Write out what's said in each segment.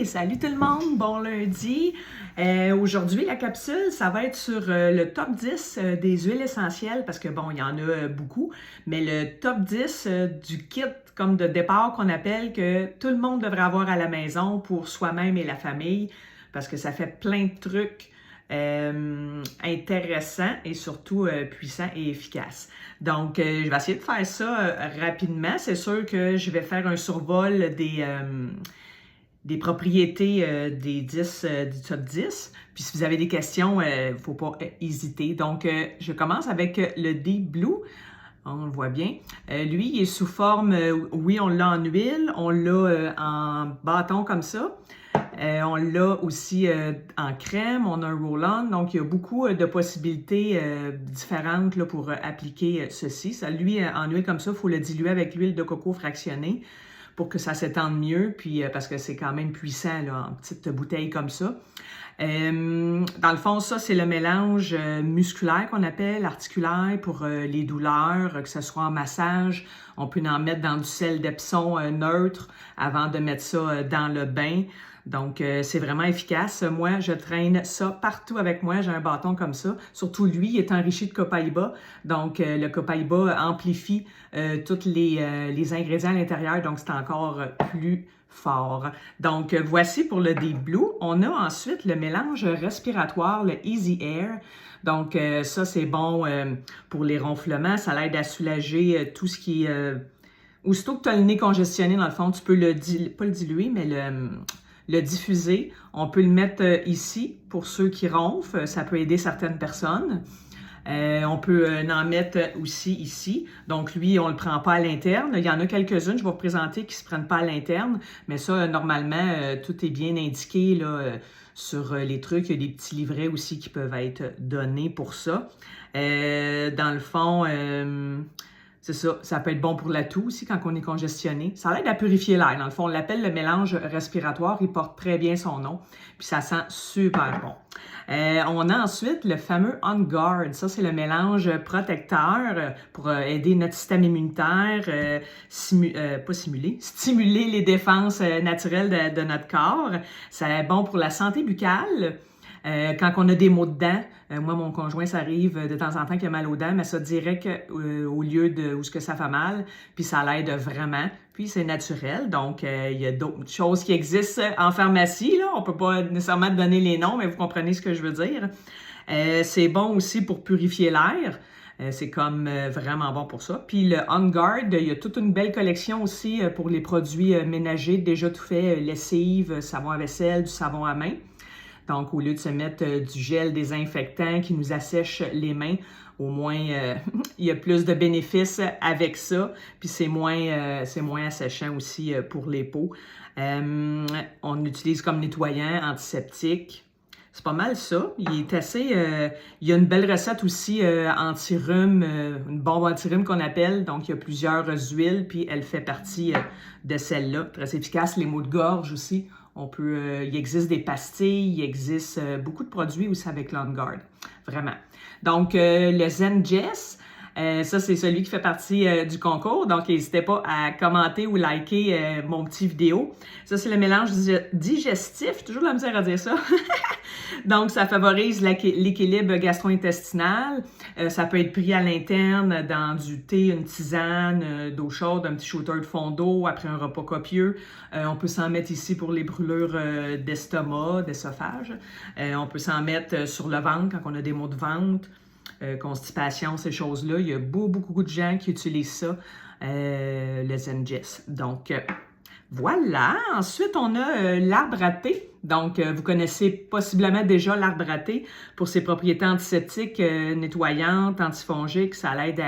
Hey, salut tout le monde, bon lundi. Aujourd'hui, la capsule, ça va être sur le top 10 des huiles essentielles, parce que bon, il y en a beaucoup, mais le top 10 du kit comme de départ qu'on appelle que tout le monde devrait avoir à la maison pour soi-même et la famille, parce que ça fait plein de trucs intéressants et surtout puissants et efficaces. Donc, je vais essayer de faire ça rapidement. C'est sûr que je vais faire un survol des propriétés des 10, du top 10. Puis si vous avez des questions, il ne faut pas hésiter. Donc, je commence avec le Deep Blue. On le voit bien. Lui, il est sous forme, oui, on l'a en huile, on l'a en bâton comme ça. On l'a aussi en crème, on a un roll-on, donc il y a beaucoup de possibilités différentes là, pour appliquer ceci. Ça, lui, en huile comme ça, il faut le diluer avec l'huile de coco fractionnée pour que ça s'étende mieux, puis parce que c'est quand même puissant là, en petite bouteille comme ça. Dans le fond, ça, c'est le mélange musculaire qu'on appelle, articulaire, pour les douleurs, que ce soit en massage. On peut en mettre dans du sel d'Epsom neutre avant de mettre ça dans le bain. Donc, c'est vraiment efficace. Moi, je traîne ça partout avec moi. J'ai un bâton comme ça. Surtout lui, il est enrichi de copaïba. Donc, le copaïba amplifie tous les ingrédients à l'intérieur. Donc, c'est encore plus fort. Donc, voici pour le Deep Blue. On a ensuite le mélange respiratoire, le Easy Air. Donc, ça, c'est bon pour les ronflements. Ça l'aide à soulager tout ce qui est... aussitôt que tu as le nez congestionné, dans le fond, tu peux pas le diluer, mais le diffuser. On peut le mettre ici pour ceux qui ronflent. Ça peut aider certaines personnes. On peut en mettre aussi ici. Donc, lui, on ne le prend pas à l'interne. Il y en a quelques-unes, je vais vous présenter, qui ne se prennent pas à l'interne. Mais ça, normalement, tout est bien indiqué là, sur les trucs. Il y a des petits livrets aussi qui peuvent être donnés pour ça. Dans le fond... c'est ça, ça peut être bon pour la toux aussi quand on est congestionné. Ça aide à purifier l'air. Dans le fond, on l'appelle le mélange respiratoire. Il porte très bien son nom. Puis ça sent super bon. On a ensuite le fameux On Guard. Ça, c'est le mélange protecteur pour aider notre système immunitaire, stimuler les défenses naturelles de notre corps. C'est bon pour la santé buccale. Quand on a des maux de dents, moi, mon conjoint, ça arrive de temps en temps qu'il a mal aux dents, mais ça direct au lieu de où ce que ça fait mal, puis ça l'aide vraiment, puis c'est naturel. Donc, il y a d'autres choses qui existent en pharmacie, là. On peut pas nécessairement donner les noms, mais vous comprenez ce que je veux dire. C'est bon aussi pour purifier l'air. C'est comme vraiment bon pour ça. Puis le On Guard, il y a toute une belle collection aussi pour les produits ménagers, déjà tout fait, lessive, savon à vaisselle, du savon à main. Donc, au lieu de se mettre du gel désinfectant qui nous assèche les mains, au moins, il y a plus de bénéfices avec ça. Puis, c'est moins asséchant aussi pour les peaux. On l'utilise comme nettoyant, antiseptique. C'est pas mal ça. Il est assez... il y a une belle recette aussi anti-rhume, une bombe anti-rhume qu'on appelle. Donc, il y a plusieurs huiles, puis elle fait partie de celle-là. Très efficace. Les maux de gorge aussi. Il existe des pastilles, il existe beaucoup de produits aussi avec l'On Guard, vraiment. Donc, le Zen Jess, ça, c'est celui qui fait partie du concours. Donc, n'hésitez pas à commenter ou liker mon petit vidéo. Ça, c'est le mélange digestif. Toujours de la misère à dire ça. Donc, ça favorise l'équilibre gastro-intestinal. Ça peut être pris à l'interne dans du thé, une tisane, d'eau chaude, un petit shooter de fond d'eau après un repas copieux. On peut s'en mettre ici pour les brûlures d'estomac, d'œsophage. On peut s'en mettre sur le ventre quand on a des maux de ventre. Constipation, ces choses-là. Il y a beaucoup de gens qui utilisent ça, le Zen Jess. Donc, voilà. Ensuite, on a l'arbre à thé. Donc, vous connaissez possiblement déjà l'arbre à thé pour ses propriétés antiseptiques, nettoyantes, antifongiques. Ça l'aide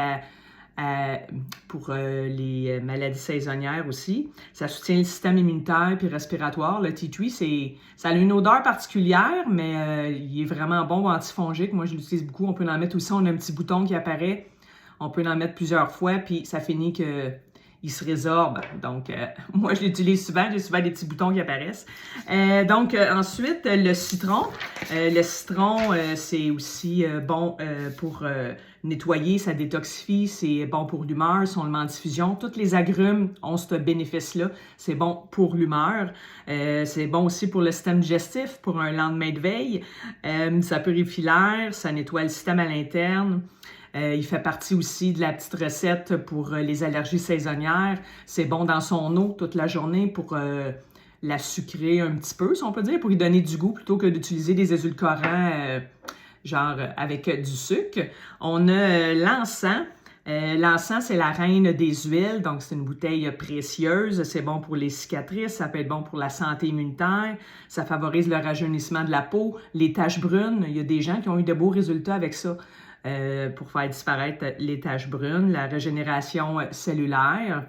pour les maladies saisonnières aussi. Ça soutient le système immunitaire puis respiratoire. Le tea tree, ça a une odeur particulière, mais il est vraiment bon antifongique. Moi, je l'utilise beaucoup. On peut en mettre aussi. On a un petit bouton qui apparaît. On peut en mettre plusieurs fois, puis ça finit que il se résorbe. Donc, moi, je l'utilise souvent. J'ai souvent des petits boutons qui apparaissent. Ensuite, le citron. Le citron, c'est aussi bon pour nettoyer, ça détoxifie, c'est bon pour l'humeur, si on le met en diffusion. Tous les agrumes ont ce bénéfice-là. C'est bon pour l'humeur. C'est bon aussi pour le système digestif, pour un lendemain de veille. Ça purifie l'air, ça nettoie le système à l'interne. Il fait partie aussi de la petite recette pour les allergies saisonnières. C'est bon dans son eau toute la journée pour la sucrer un petit peu, si on peut dire, pour lui donner du goût plutôt que d'utiliser des édulcorants genre avec du sucre. On a l'encens. L'encens, c'est la reine des huiles, donc c'est une bouteille précieuse. C'est bon pour les cicatrices, ça peut être bon pour la santé immunitaire, ça favorise le rajeunissement de la peau, les taches brunes. Il y a des gens qui ont eu de beaux résultats avec ça pour faire disparaître les taches brunes, la régénération cellulaire.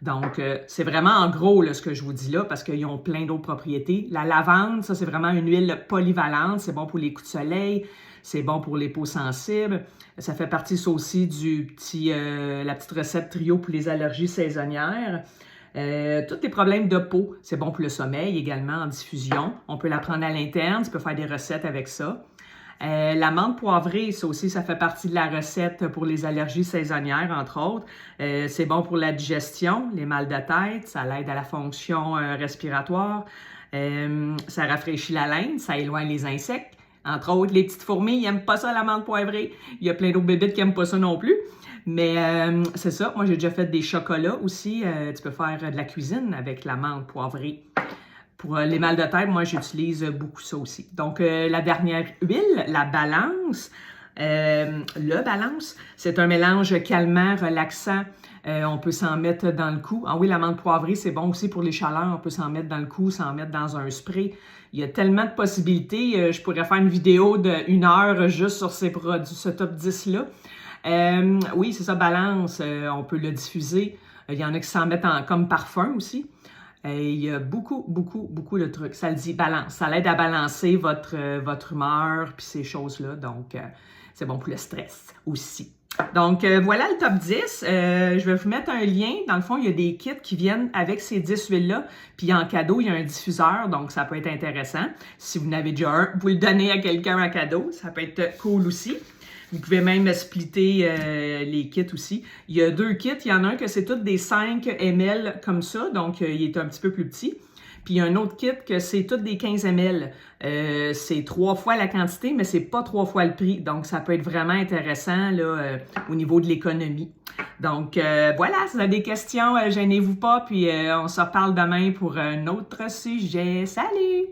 Donc, c'est vraiment en gros là, ce que je vous dis là, parce qu'ils ont plein d'autres propriétés. La lavande, ça, c'est vraiment une huile polyvalente. C'est bon pour les coups de soleil, c'est bon pour les peaux sensibles. Ça fait partie, ça aussi, la petite recette trio pour les allergies saisonnières. Tous les problèmes de peau, c'est bon pour le sommeil également en diffusion. On peut la prendre à l'interne, tu peux faire des recettes avec ça. La menthe poivrée, ça aussi, ça fait partie de la recette pour les allergies saisonnières, entre autres. C'est bon pour la digestion, les mal de tête, ça l'aide à la fonction respiratoire. Ça rafraîchit la laine, ça éloigne les insectes. Entre autres, les petites fourmis, ils n'aiment pas ça, la menthe poivrée. Il y a plein d'autres bébites qui n'aiment pas ça non plus. Mais c'est ça, moi j'ai déjà fait des chocolats aussi. Tu peux faire de la cuisine avec la menthe poivrée. Pour les mal de tête, moi, j'utilise beaucoup ça aussi. Donc, la dernière huile, la balance. Le balance, c'est un mélange calmant, relaxant. On peut s'en mettre dans le cou. Ah oui, la menthe poivrée, c'est bon aussi pour les chaleurs. On peut s'en mettre dans le cou, s'en mettre dans un spray. Il y a tellement de possibilités. Je pourrais faire une vidéo d'1 heure juste sur ces produits, ce top 10-là. Oui, c'est ça, balance. On peut le diffuser. Il y en a qui s'en mettent comme parfum aussi. Il y a beaucoup de trucs. Ça le dit balance. Ça l'aide à balancer votre humeur puis ces choses-là. Donc, c'est bon pour le stress aussi. Donc, voilà le top 10. Je vais vous mettre un lien. Dans le fond, il y a des kits qui viennent avec ces 10 huiles-là. Puis en cadeau, il y a un diffuseur. Donc, ça peut être intéressant. Si vous en avez déjà un, vous pouvez le donner à quelqu'un en cadeau. Ça peut être cool aussi. Vous pouvez même splitter les kits aussi. Il y a 2 kits. Il y en a un que c'est tous des 5 ml comme ça. Donc, il est un petit peu plus petit. Puis, il y a un autre kit que c'est tous des 15 ml. C'est 3 fois la quantité, mais c'est pas 3 fois le prix. Donc, ça peut être vraiment intéressant là, au niveau de l'économie. Donc, voilà. Si vous avez des questions, gênez-vous pas. Puis, on se reparle demain pour un autre sujet. Salut!